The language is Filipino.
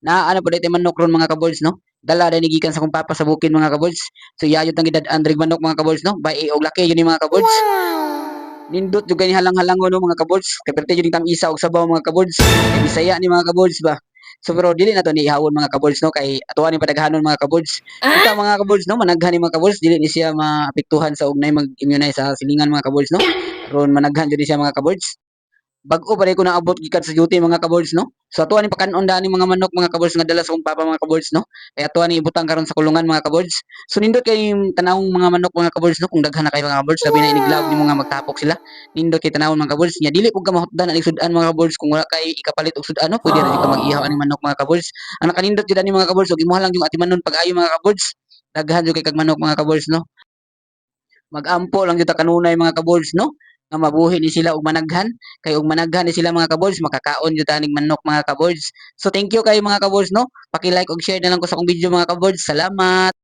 Na ano po dito manok ron mga kaboys no. Dala na gikan sa kong papa sa bukid mga kaboys. So yayod ang gidad andrig manok mga kaboys no. Bay og laki yun yung mga kaboys. Nindot jud kay halang-halangon no mga kaboys. Kay perti jud tam isa og sabaw mga kaboys. Kay Bisaya ni mga kaboys ba. So pero dili na to ni ihawon mga kaboys no kay atuan ni padaghanon mga kaboys. Kita mga kaboys no managhan ni mga kaboys dili ni siya maapektuhan sa ugnay mag-immunize sa silingan mga kaboys no. Ron managhan jud ni siya mga kaboys. Bag-o pa rin ko naabot gikan sa duty mga kaboys no. So atuan ni pakanon daan ni mga manok mga kaboys nga dala sa kong papa mga kaboys no. Kaya atuan ni ibutang karon sa kulungan mga kaboys. So nindot kay tanawong mga manok mga kaboys no kung daghan na kay mga kaboys sabi na iniglaw nimo nga magtapok sila. Nindot kay tanawon mga kaboys nya dili pud ka mahutdan aning sudan mga kaboys kung wala kay ikapalit og sudan no pwede ra jud ka mag-ihaw aning manok mga kaboys. Ang nakanindot jud ani mga kaboys ug imuha lang yung atimanon pag-ayo mga kaboys. Daghan jud kay kag manok mga kaboys no. Mag-ampo lang jud ta kanunay mga kaboys no nga mabuhi ni sila og managhan kay og managhan ni sila mga kaboys makakaon jud tanig manok mga kaboys. So thank you kay mga kaboys no. Paki-like og share na lang ko sa akong video mga kaboys. Salamat.